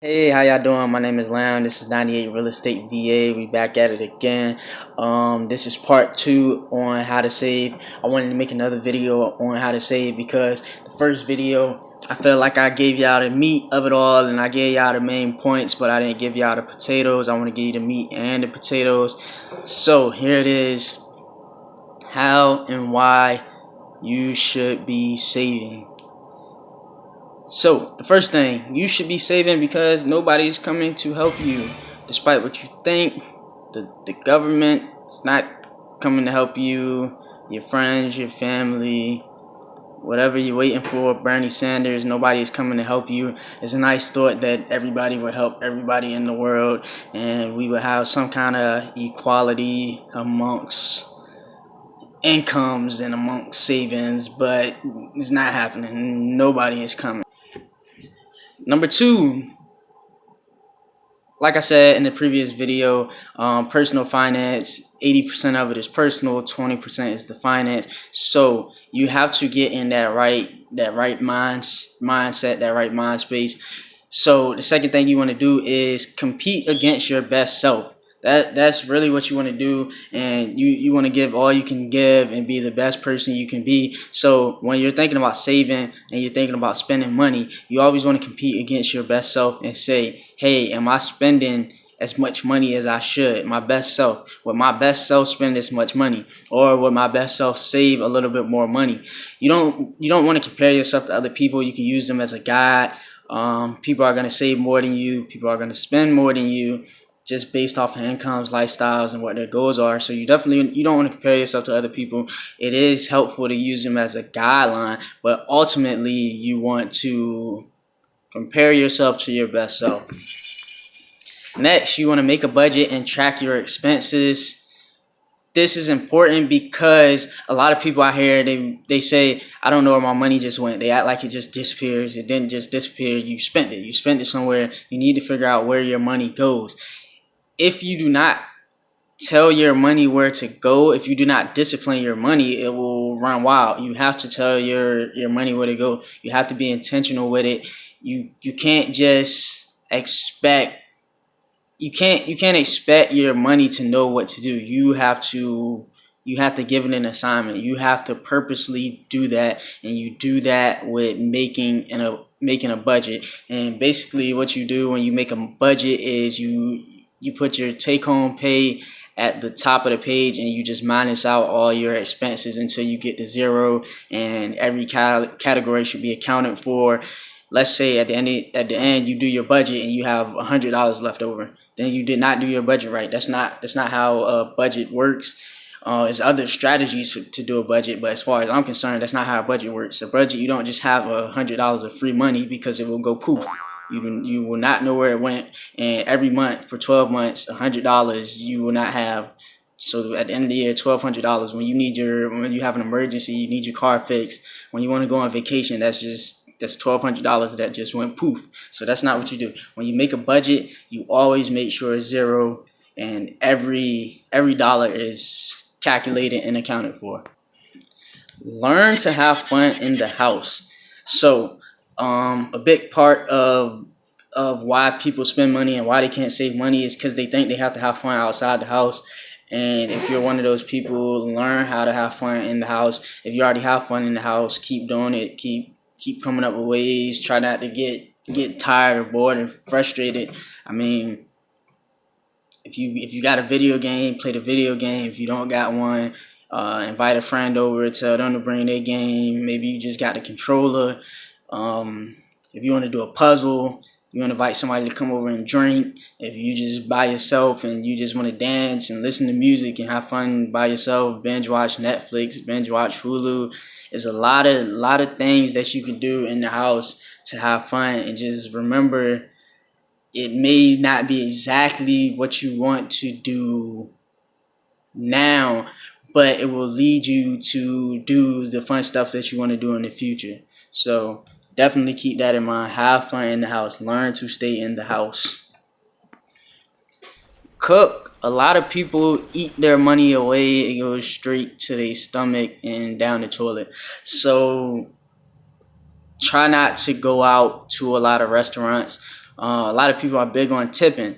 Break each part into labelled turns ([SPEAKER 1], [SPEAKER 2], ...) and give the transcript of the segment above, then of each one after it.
[SPEAKER 1] Hey, how y'all doing? My name is Lam. This is 98 Real Estate VA. We back at it again. This is part two on how to save. I wanted to make another video on how to save because the first video, I felt like I gave y'all the meat of it all and I gave y'all the main points, but I didn't give y'all the potatoes. I want to give you the meat and the potatoes. So here it is. How and why you should be saving. So, the first thing, you should be saving because nobody is coming to help you. Despite what you think, the government is not coming to help you, your friends, your family, whatever you're waiting for, Bernie Sanders, nobody is coming to help you. It's a nice thought that everybody would help everybody in the world and we would have some kind of equality amongst incomes and amongst savings, but it's not happening. Nobody is coming. Number two, like I said in the previous video, personal finance, 80% of it is personal, 20% is the finance. So you have to get in that right mindset, that right mind space. So the second thing you want to do is compete against your best self. That's really what you want to do, and you want to give all you can give and be the best person you can be. So when you're thinking about saving and you're thinking about spending money, you always want to compete against your best self and say, hey, am I spending as much money as I should? My best self, would my best self spend this much money, or would my best self save a little bit more money? You don't want to compare yourself to other people. You can use them as a guide. People are going to save more than you. People are going to spend more than you, just based off of incomes, lifestyles, and what their goals are. So you don't want to compare yourself to other people. It is helpful to use them as a guideline, but ultimately you want to compare yourself to your best self. Next, you want to make a budget and track your expenses. This is important because a lot of people out here, they say, I don't know where my money just went. They act like it just disappears. It didn't just disappear. You spent it. You spent it somewhere. You need to figure out where your money goes. If you do not tell your money where to go, if you do not discipline your money, it will run wild. You have to tell your money where to go. You have to be intentional with it. You can't just expect you can't expect your money to know what to do. You have to give it an assignment. You have to purposely do that, and you do that with making a budget. And basically what you do when you make a budget is you put your take-home pay at the top of the page and you just minus out all your expenses until you get to zero, and every category should be accounted for. Let's say at the end you do your budget and you have $100 left over. Then you did not do your budget right. That's not how a budget works. There's other strategies to do a budget, but as far as I'm concerned, that's not how a budget works. A budget, you don't just have $100 of free money because it will go poof. You will not know where it went, and every month for 12 months, $100 you will not have. So at the end of the year, $1,200. When you have an emergency, you need your car fixed. When you want to go on vacation, that's $1,200 that just went poof. So that's not what you do. When you make a budget, you always make sure it's zero, and every dollar is calculated and accounted for. Learn to have fun in the house. So a big part of why people spend money and why they can't save money is because they think they have to have fun outside the house. And if you're one of those people, learn how to have fun in the house. If you already have fun in the house, keep doing it. Keep coming up with ways. Try not to get tired or bored and frustrated. I mean, if you got a video game, play the video game. If you don't got one, invite a friend over, tell them to bring their game. Maybe you just got a controller. If you want to do a puzzle, you want to invite somebody to come over and drink. If you just by yourself and you just want to dance and listen to music and have fun by yourself, binge watch Netflix, binge watch Hulu. There's a lot of things that you can do in the house to have fun. And just remember, it may not be exactly what you want to do now, but it will lead you to do the fun stuff that you want to do in the future. So definitely keep that in mind. Have fun in the house. Learn to stay in the house. Cook. A lot of people eat their money away. It goes straight to their stomach and down the toilet. So try not to go out to a lot of restaurants. A lot of people are big on tipping.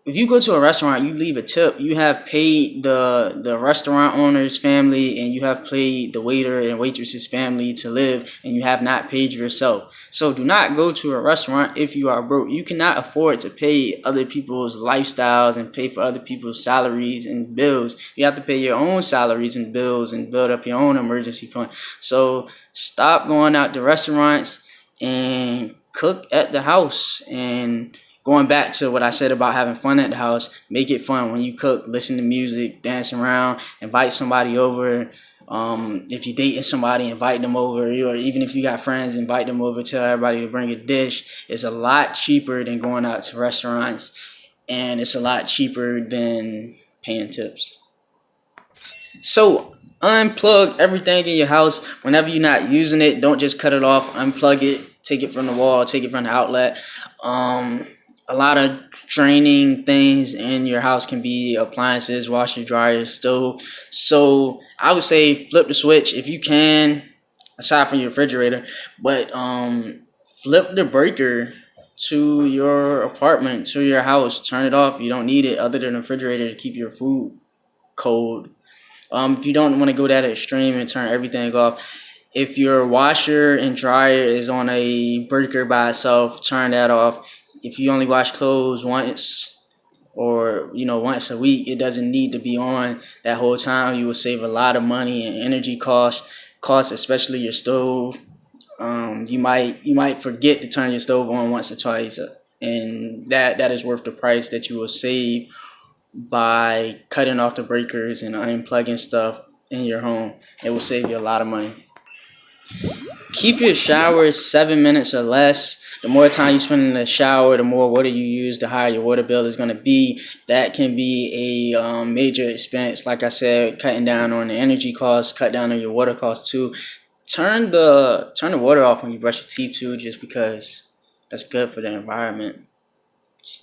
[SPEAKER 1] If you go to a restaurant, you leave a tip, you have paid the restaurant owner's family, and you have paid the waiter and waitress's family to live, and you have not paid yourself. So do not go to a restaurant if you are broke. You cannot afford to pay other people's lifestyles and pay for other people's salaries and bills. You have to pay your own salaries and bills and build up your own emergency fund. So stop going out to restaurants and cook at the house. And going back to what I said about having fun at the house, make it fun when you cook. Listen to music, dance around, invite somebody over. If you're dating somebody, invite them over. Or even if you got friends, invite them over. Tell everybody to bring a dish. It's a lot cheaper than going out to restaurants, and it's a lot cheaper than paying tips. So unplug everything in your house. Whenever you're not using it, don't just cut it off. Unplug it. Take it from the wall. Take it from the outlet. A lot of draining things in your house can be appliances, washer, dryer, stove. So I would say flip the switch if you can, aside from your refrigerator. But flip the breaker to your apartment, to your house. Turn it off. You don't need it other than the refrigerator to keep your food cold. If you don't want to go that extreme and turn everything off, if your washer and dryer is on a breaker by itself, turn that off. If you only wash clothes once, or once a week, it doesn't need to be on that whole time. You will save a lot of money and energy costs, especially your stove. You might forget to turn your stove on once or twice, and that is worth the price that you will save by cutting off the breakers and unplugging stuff in your home. It will save you a lot of money. Keep your showers 7 minutes or less. The more time you spend in the shower, the more water you use, the higher your water bill is going to be. That can be a major expense. Like I said, cutting down on the energy costs, cut down on your water costs too. Turn the water off when you brush your teeth too, just because that's good for the environment.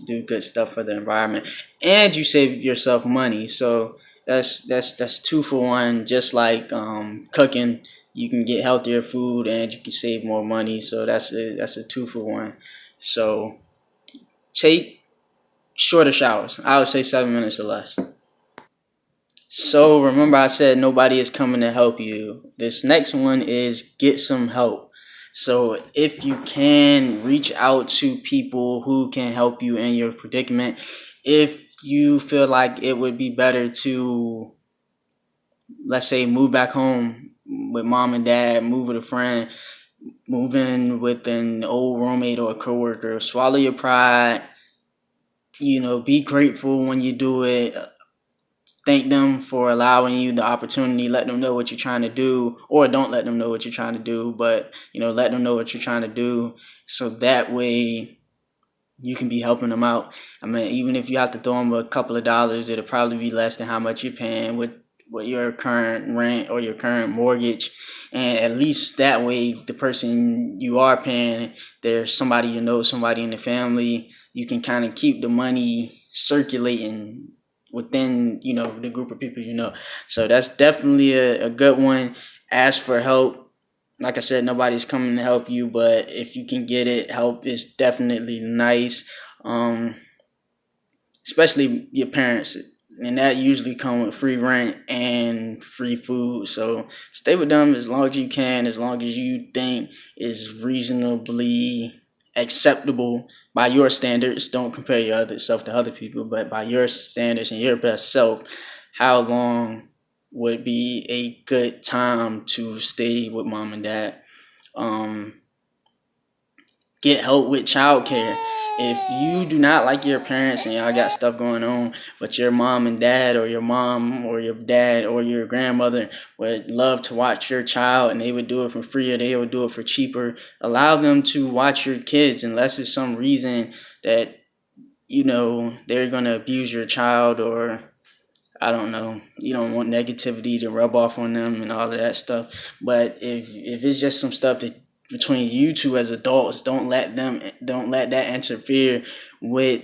[SPEAKER 1] Do good stuff for the environment, and you save yourself money. So that's 2 for 1. Just like cooking, you can get healthier food and you can save more money. So that's a 2 for 1. So take shorter showers. I would say 7 minutes or less. So remember, I said nobody is coming to help you. This next one is get some help. So if you can, reach out to people who can help you in your predicament. If you feel like it would be better to, let's say, move back home with mom and dad, move with a friend, move in with an old roommate or a coworker, swallow your pride. Be grateful when you do it. Thank them for allowing you the opportunity. Let them know what you're trying to do, or don't let them know what you're trying to do, but let them know what you're trying to do, so that way you can be helping them out. I mean, even if you have to throw them a couple of dollars, it'll probably be less than how much you're paying with your current rent or your current mortgage. And at least that way, the person you are paying, there's somebody somebody in the family. You can kind of keep the money circulating within the group of people. So that's definitely a good one. Ask for help. Like I said, nobody's coming to help you, but if you can get it, help is definitely nice. Especially your parents, and that usually come with free rent and free food. So stay with them as long as you can, as long as you think is reasonably acceptable by your standards. Don't compare your other self to other people, but by your standards and your best self, how long would be a good time to stay with mom and dad? Get help with childcare. If you do not like your parents and y'all got stuff going on, but your mom and dad, or your mom or your dad or your grandmother would love to watch your child, and they would do it for free or they would do it for cheaper, allow them to watch your kids, unless there's some reason that they're going to abuse your child, or I don't know, you don't want negativity to rub off on them and all of that stuff. But if it's just some stuff that between you two as adults, don't let that interfere with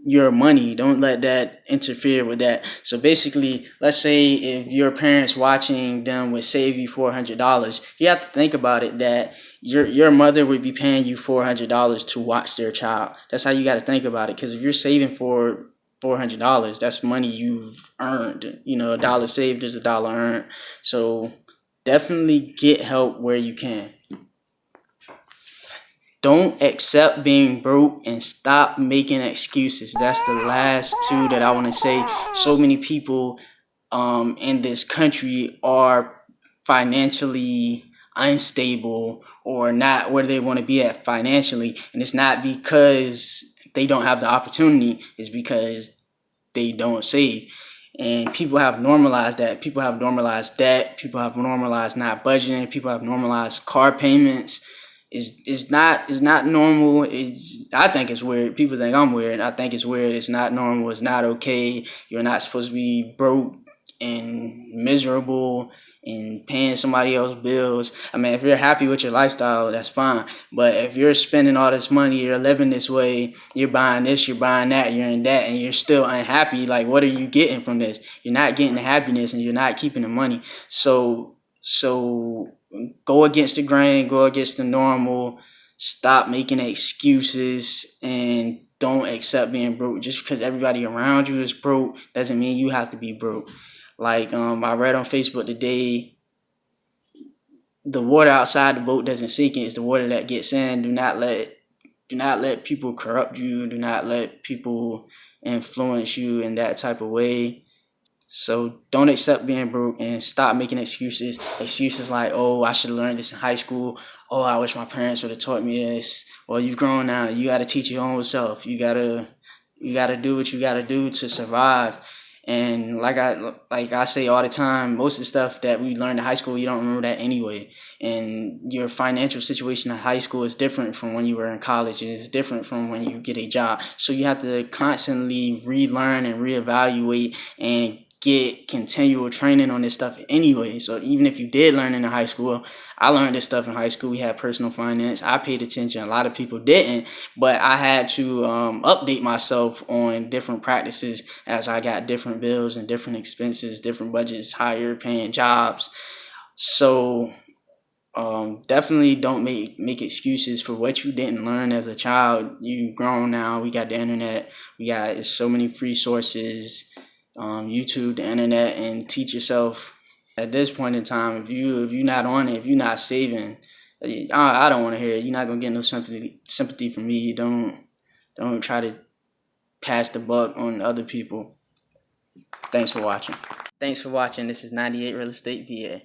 [SPEAKER 1] your money. Don't let that interfere with that. So basically, let's say if your parents watching them would save you $400, you have to think about it that your mother would be paying you $400 to watch their child. That's how you got to think about it. Because if you're saving for $400, that's money you've earned. You know, a dollar saved is a dollar earned. So definitely get help where you can. Don't accept being broke and stop making excuses. That's the last two that I want to say. So many people in this country are financially unstable or not where they want to be at financially. And it's not because they don't have the opportunity, it's because they don't save. And people have normalized that. People have normalized debt. People have normalized not budgeting. People have normalized car payments. It's not normal. I think it's weird. People think I'm weird. I think it's weird. It's not normal. It's not okay. You're not supposed to be broke and miserable and paying somebody else's bills. I mean, if you're happy with your lifestyle, that's fine. But if you're spending all this money, you're living this way, you're buying this, you're buying that, you're in that, and you're still unhappy, like, what are you getting from this? You're not getting the happiness and you're not keeping the money. So go against the grain, go against the normal, stop making excuses, and don't accept being broke. Just because everybody around you is broke doesn't mean you have to be broke. Like I read on Facebook today, the water outside the boat doesn't sink in. It's the water that gets in. Do not let people corrupt you. Do not let people influence you in that type of way. So don't accept being broke and stop making excuses. Excuses like, oh, I should have learned this in high school. Oh, I wish my parents would have taught me this. Well, you've grown now. You got to teach your own self. You gotta do what you gotta do to survive. And like I say all the time, most of the stuff that we learned in high school, you don't remember that anyway. And your financial situation in high school is different from when you were in college. And it's different from when you get a job. So you have to constantly relearn and reevaluate and get continual training on this stuff anyway. So even if you did learn in high school, I learned this stuff in high school. We had personal finance. I paid attention. A lot of people didn't, but I had to update myself on different practices as I got different bills and different expenses, different budgets, higher paying jobs. So definitely don't make excuses for what you didn't learn as a child. You grown now. We got the internet. We got so many free sources, YouTube, the internet, and teach yourself. At this point in time, if you're not on it, if you're not saving, I don't want to hear it. You're not gonna get no sympathy from me. Don't try to pass the buck on other people. Thanks for watching. Thanks for watching. This is 98 Real Estate VA.